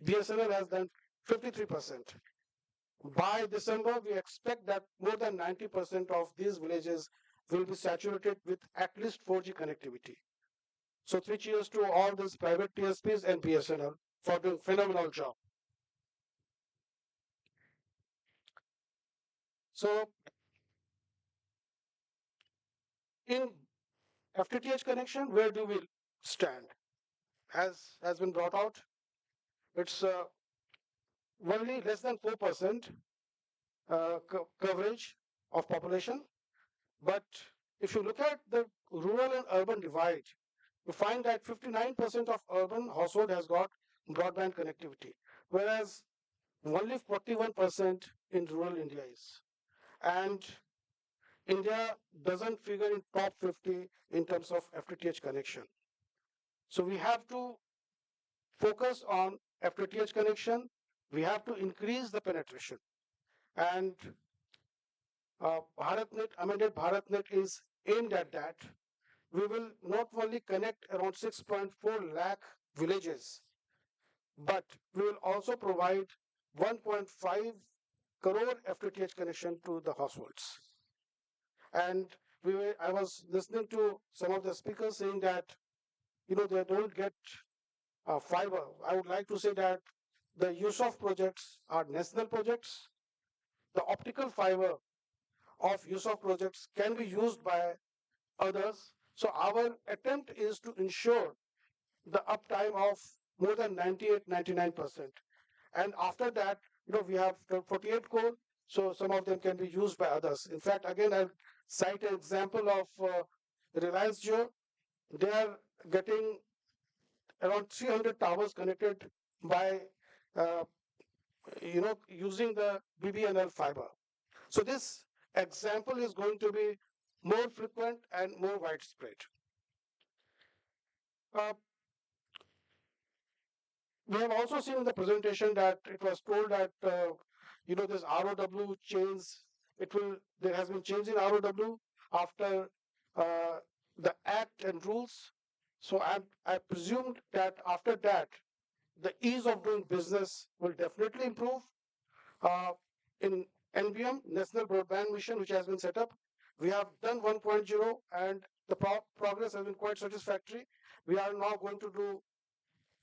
BSNL has done 53%. By December, we expect that more than 90% of these villages will be saturated with at least 4G connectivity. So three cheers to all these private TSPs and BSNL for doing phenomenal job. So in FTTH connection, where do we stand? As has been brought out, it's only less than 4% coverage of population. But if you look at the rural and urban divide, you find that 59% of urban household has got broadband connectivity, whereas only 41% in rural India is. And India doesn't figure in top 50 in terms of FTTH connection. So we have to focus on FTTH connection. We have to increase the penetration. And BharatNet, amended BharatNet is aimed at that. We will not only connect around 6.4 lakh villages, but we will also provide 1.5 crore FTTH connection to the households. And I was listening to some of the speakers saying that, they don't get fiber. I would like to say that the use of projects are national projects. The optical fiber of use of projects can be used by others. So our attempt is to ensure the uptime of more than 98, 99%. And after that, we have 48 core, so some of them can be used by others. In fact, again, I'll cite an example of Reliance Jio. They are getting around 300 towers connected by, uh, using the BBNL fiber. So this example is going to be more frequent and more widespread. Uh, we have also seen in the presentation that it was told that this ROW change, there has been change in ROW after the act and rules. So I presumed that after that, the ease of doing business will definitely improve. In NBM, National Broadband Mission, which has been set up, we have done 1.0 and the progress has been quite satisfactory. We are now going to do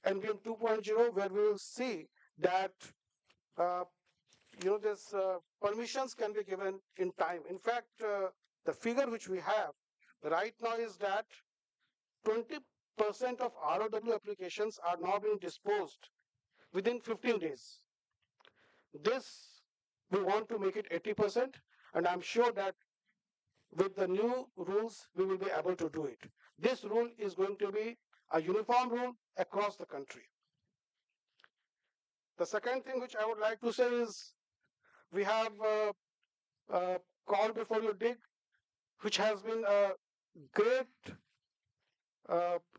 NBM 2.0, where we will see that uh, this permissions can be given in time. In fact, the figure which we have right now is that 20% of ROW applications are now being disposed within 15 days. This, we want to make it 80%, and I'm sure that with the new rules, we will be able to do it. This rule is going to be a uniform rule across the country. The second thing which I would like to say is we have call before you dig, which has been a great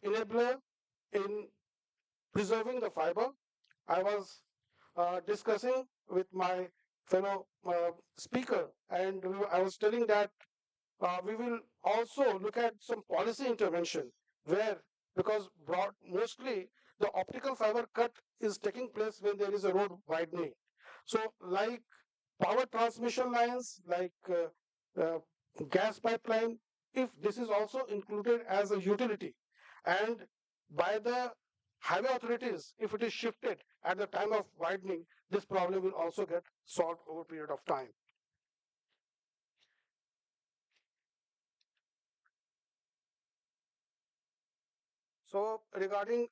enabler in preserving the fiber. I was discussing with my fellow speaker, and I was telling that we will also look at some policy intervention where, because mostly the optical fiber cut is taking place when there is a road widening. So like power transmission lines, like gas pipeline, if this is also included as a utility and by the highway authorities, if it is shifted at the time of widening, this problem will also get solved over a period of time. So regarding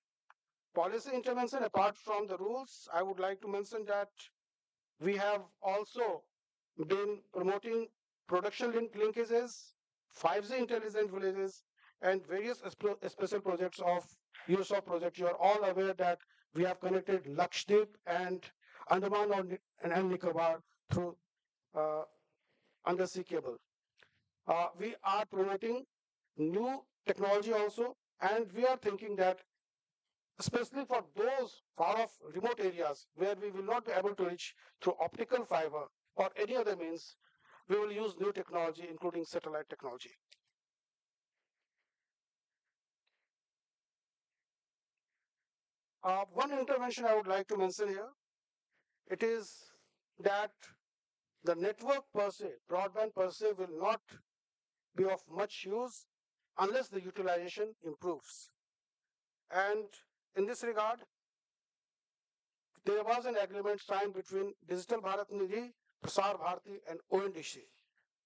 policy intervention, apart from the rules, I would like to mention that we have also been promoting production linkages, 5G intelligent villages, and various special projects of USOF project. You are all aware that we have connected Lakshadweep and Andaman and Nicobar through undersea cable. We are promoting new technology also, and we are thinking that especially for those far off remote areas where we will not be able to reach through optical fiber or any other means, we will use new technology, including satellite technology. One intervention I would like to mention here, it is that the network per se, broadband per se, will not be of much use unless the utilization improves. And in this regard, there was an agreement signed between Digital Bharat Nidhi, Prasar Bharati, and ONDC.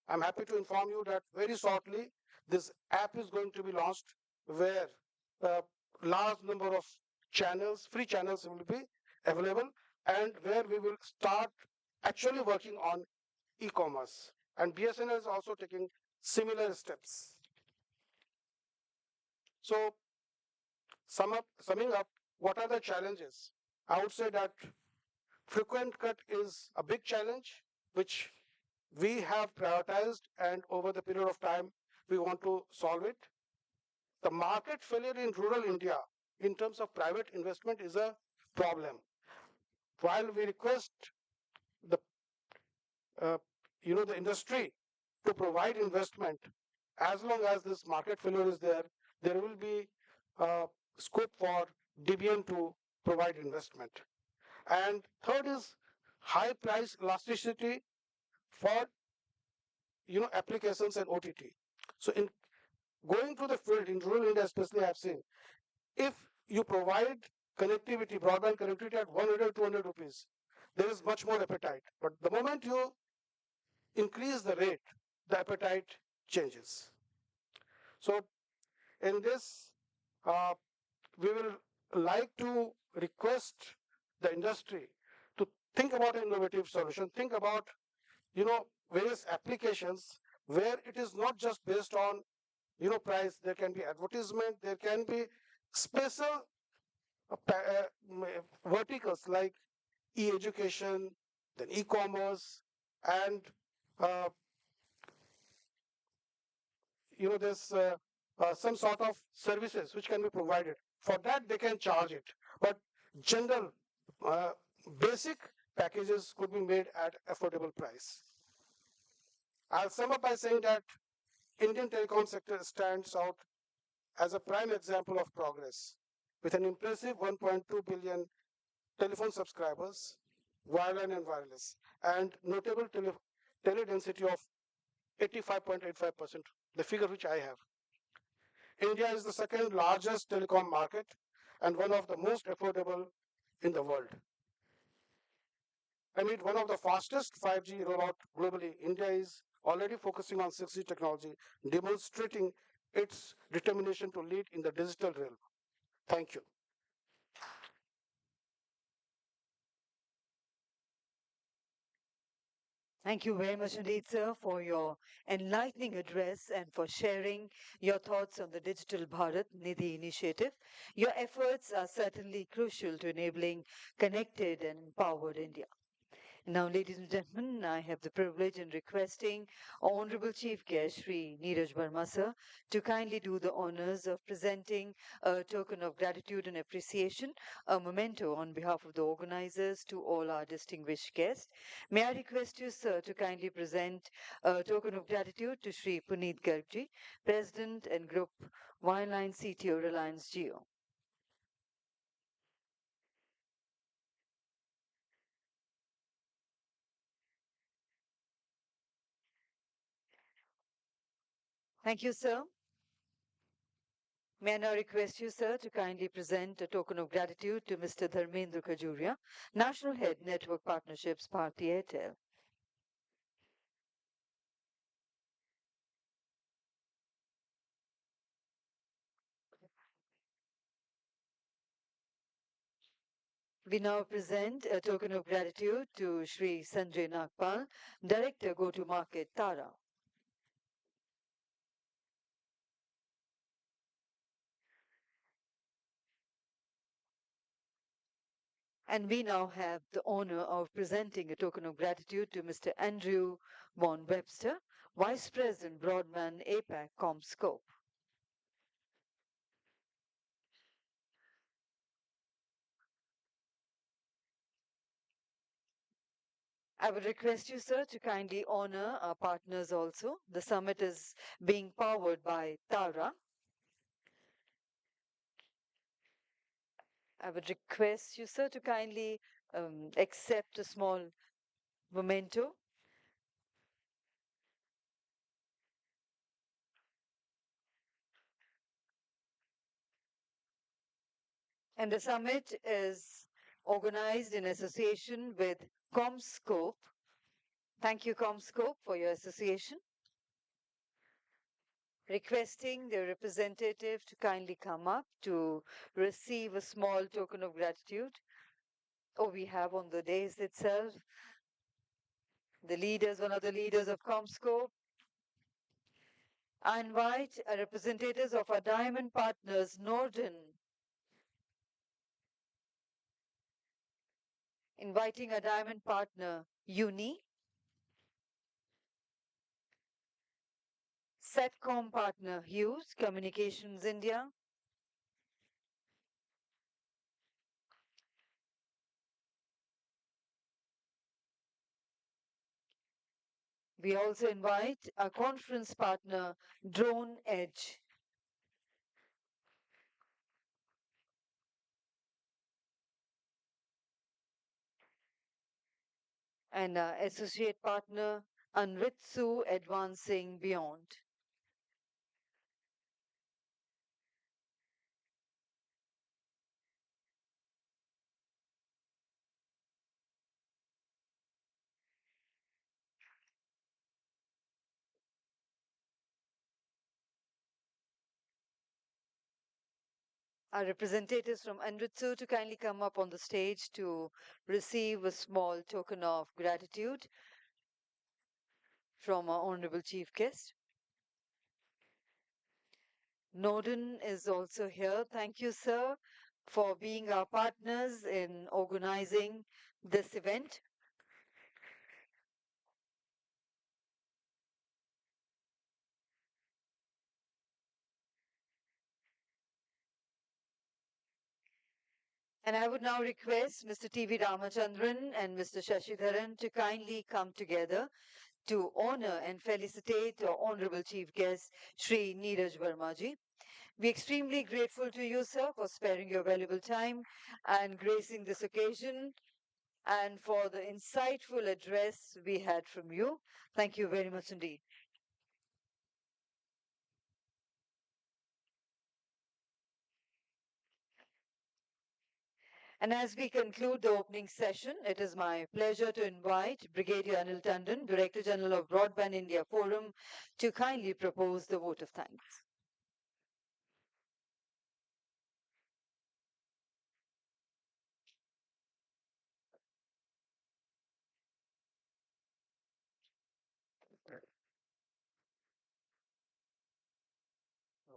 I'm happy to inform you that very shortly this app is going to be launched where a large number of channels, free channels will be available, and where we will start actually working on e-commerce. And BSNL is also taking similar steps. So summing up, what are the challenges? I would say that frequent cut is a big challenge, which we have prioritized, and over the period of time, we want to solve it. The market failure in rural India in terms of private investment is a problem. While we request the the industry to provide investment, as long as this market failure is there, there will be scope for DBN to provide investment. And third is high price elasticity for applications and OTT. So in going to the field in rural India, especially, I have seen if you provide connectivity, broadband connectivity at 100, 200 rupees, there is much more appetite. But the moment you increase the rate, the appetite changes. So in this, we will like to request the industry to think about an innovative solution, think about various applications where it is not just based on price. There can be advertisement, there can be special verticals like e-education, then e-commerce, and uh, there's some sort of services which can be provided. For that, they can charge it, but general uh, basic packages could be made at affordable price. I'll sum up by saying that Indian telecom sector stands out as a prime example of progress with an impressive 1.2 billion telephone subscribers, wireline and wireless, and notable tele density of 85.85%, the figure which I have. India is the second largest telecom market and one of the most affordable in the world. Amid one of the fastest 5G rollout globally, India is already focusing on 6G technology, demonstrating its determination to lead in the digital realm. Thank you. Thank you very much indeed, sir, for your enlightening address and for sharing your thoughts on the Digital Bharat Nidhi initiative. Your efforts are certainly crucial to enabling connected and empowered India. Now, ladies and gentlemen, I have the privilege in requesting Honorable Chief Guest Shri Neeraj Verma sir to kindly do the honors of presenting a token of gratitude and appreciation, a memento on behalf of the organizers to all our distinguished guests. May I request you, sir, to kindly present a token of gratitude to Shri Puneet Gargji, President and Group Wireline CTO Reliance Jio. Thank you, sir. May I now request you, sir, to kindly present a token of gratitude to Mr. Dharmendra Khajuria, National Head Network Partnerships, Bharti Airtel. We now present a token of gratitude to Shri Sanjay Nagpal, Director Go-to-Market, Tara. And we now have the honor of presenting a token of gratitude to Mr. Andrew Von Webster, Vice President, Broadband APAC ComScope. I would request you, sir, to kindly honor our partners also. The summit is being powered by Tara. I would request you, sir, to kindly accept a small memento. And the summit is organized in association with ComScope. Thank you, ComScope, for your association. Requesting the representative to kindly come up to receive a small token of gratitude. Oh, we have on the days itself the leaders, one of the leaders of ComScope. I invite representatives of our diamond partners, Norden, inviting a diamond partner, Uni, Setcom partner, Hughes Communications India, we also invite a conference partner, Drone Edge. And associate partner, Anritsu Advancing Beyond. Our representatives from Anritsu to kindly come up on the stage to receive a small token of gratitude from our honorable chief guest. Norden is also here. Thank you, sir, for being our partners in organizing this event. And I would now request Mr. T.V. Ramachandran and Mr. Shashidharan to kindly come together to honor and felicitate our honorable chief guest, Shri Neeraj Vermaji. We're extremely grateful to you, sir, for sparing your valuable time and gracing this occasion. and for the insightful address we had from you. Thank you very much indeed. And as we conclude the opening session, it is my pleasure to invite Brigadier Anil Tandon, Director General of Broadband India Forum, to kindly propose the vote of thanks.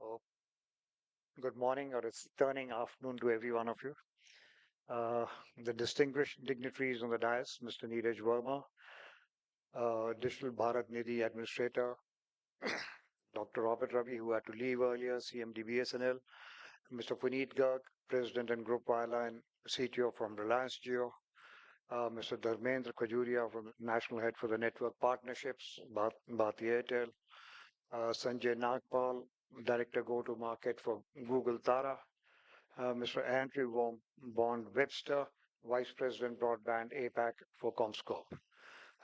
Oh, good morning, or it's turning afternoon to every one of you. Uh, the distinguished dignitaries on the dais, Mr. Neeraj Verma, Digital Bharat Nidhi Administrator, Dr. Robert Ravi, who had to leave earlier, CMD BSNL, Mr. Puneet Garg, President and Group Wireline CTO from Reliance Jio, Mr. Dharmendra Kajuria, from National Head for the Network Partnerships, Bharti Airtel, Sanjay Nagpal, Director Go-to-Market for Google Tara, Mr. Andrew Bond Webster, Vice President Broadband APAC for Comscope,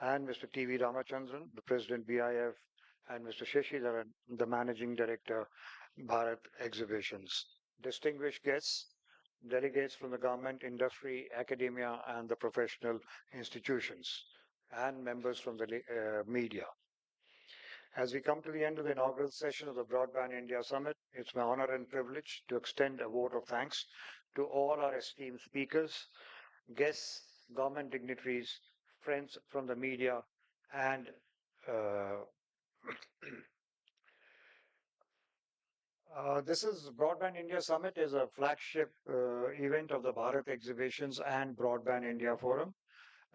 and Mr. T.V. Ramachandran, the President BIF, and Mr. Shashidharan, the Managing Director Bharat Exhibitions. Distinguished guests, delegates from the government, industry, academia, and the professional institutions, and members from the media. As we come to the end of the inaugural session of the Broadband India Summit, it's my honor and privilege to extend a vote of thanks to all our esteemed speakers, guests, government dignitaries, friends from the media, and this is Broadband India Summit is a flagship event of the Bharat Exhibitions and Broadband India Forum.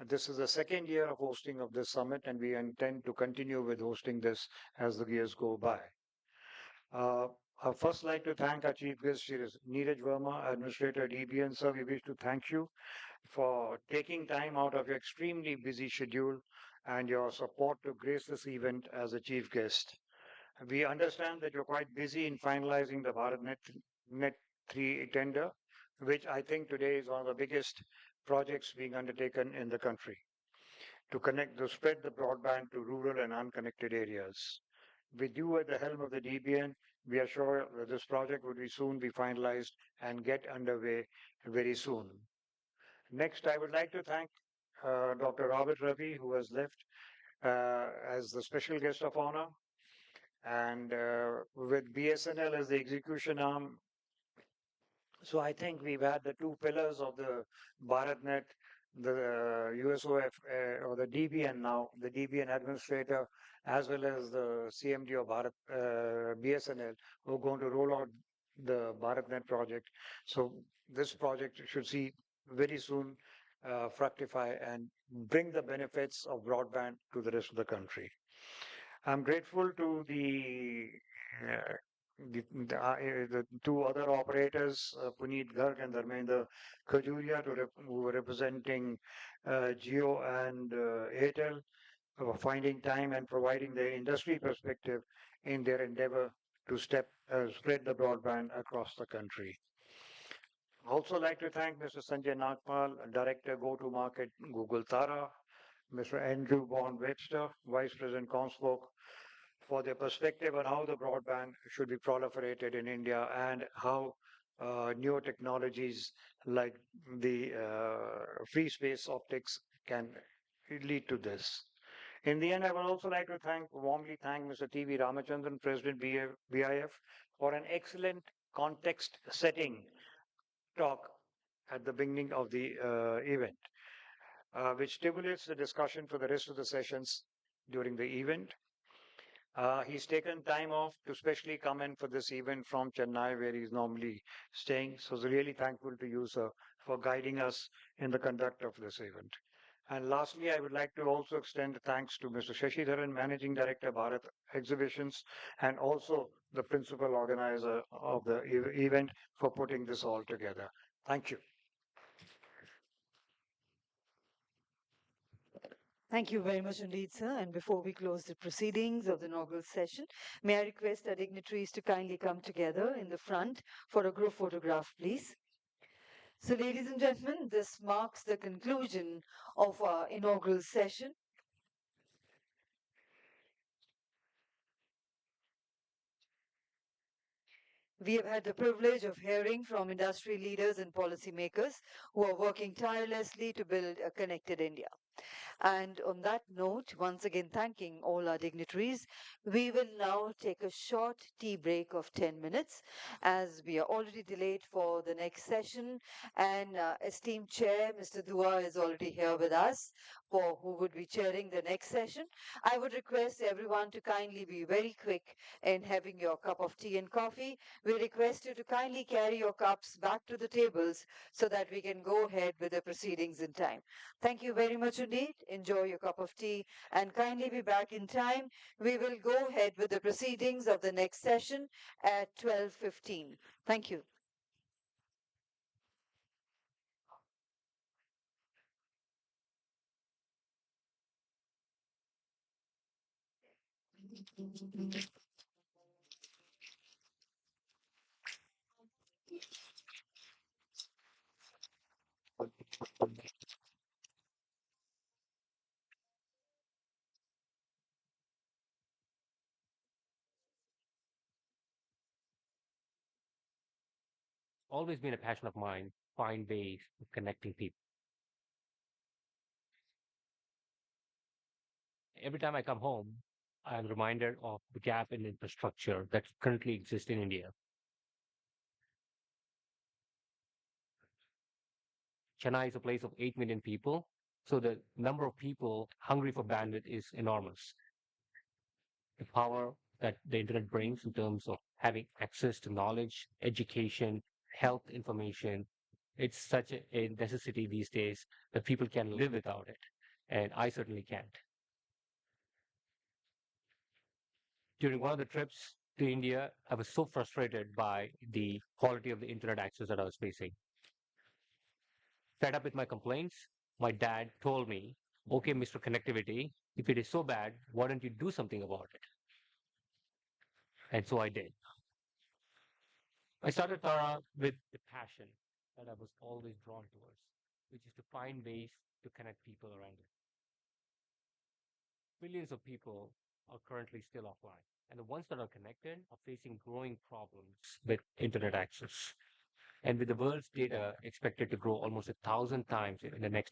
This is the second year of hosting of this summit, and we intend to continue with hosting this as the years go by. I'd first like to thank our chief guest, Neeraj Verma, Administrator at EBN. Sir, we wish to thank you for taking time out of your extremely busy schedule and your support to grace this event as a chief guest. We understand that you're quite busy in finalizing the Net 3 tender, which I think today is one of the biggest projects being undertaken in the country to spread the broadband to rural and unconnected areas. With you at the helm of the DBN, we are sure that this project will soon be finalized and get underway very soon. Next, I would like to thank Dr. Robert Ravi, who has left as the special guest of honor. And with BSNL as the execution arm, so I think we've had the two pillars of the BharatNet, the USOF or the DBN now, the DBN administrator, as well as the CMD of Bharat BSNL, who are going to roll out the BharatNet project. So this project should see very soon fructify and bring the benefits of broadband to the rest of the country. I'm grateful to uh, the two other operators, Puneet Garg and Dharmendra Kajuria, who were representing Jio and Airtel, for finding time and providing the industry perspective in their endeavor to spread the broadband across the country. Also like to thank Mr. Sanjay Nagpal, Director Go-to-Market Google Tara, Mr. Andrew Bond Webster, Vice President Comscope, for their perspective on how the broadband should be proliferated in India and how newer technologies like the free space optics can lead to this. In the end, I would also like to warmly thank Mr. T.V. Ramachandran, President BIF, for an excellent context setting talk at the beginning of the event, which stimulates the discussion for the rest of the sessions during the event. He's taken time off to specially come in for this event from Chennai, where he's normally staying. So, really thankful to you, sir, for guiding us in the conduct of this event. And lastly, I would like to also extend thanks to Mr. Shashidharan, Managing Director, Bharat Exhibitions, and also the principal organizer of the event for putting this all together. Thank you. Thank you very much indeed, sir. And before we close the proceedings of the inaugural session, may I request our dignitaries to kindly come together in the front for a group photograph, please. So, ladies and gentlemen, this marks the conclusion of our inaugural session. We have had the privilege of hearing from industry leaders and policymakers who are working tirelessly to build a connected India. And on that note, once again thanking all our dignitaries, we will now take a short tea break of 10 minutes as we are already delayed for the next session. And esteemed chair, Mr. Dua, is already here with us for who would be chairing the next session. I would request everyone to kindly be very quick in having your cup of tea and coffee. We request you to kindly carry your cups back to the tables so that we can go ahead with the proceedings in time. Thank you very much indeed. Enjoy your cup of tea and kindly be back in time. We will go ahead with the proceedings of the next session at 12:15. Thank you. Always been a passion of mine, find ways of connecting people. Every time I come home, I'm reminded of the gap in infrastructure that currently exists in India. Chennai is a place of 8 million people, so the number of people hungry for bandwidth is enormous. The power that the internet brings in terms of having access to knowledge, education, health information, it's such a necessity these days that people can live without it. And I certainly can't. During one of the trips to India, I was so frustrated by the quality of the internet access that I was facing. Fed up with my complaints, my dad told me, okay, Mr. Connectivity, if it is so bad, why don't you do something about it? And so I did. I started Tara with the passion that I was always drawn towards, which is to find ways to connect people around it. Billions of people are currently still offline, and the ones that are connected are facing growing problems with internet access. And with the world's data expected to grow almost 1,000 times in the next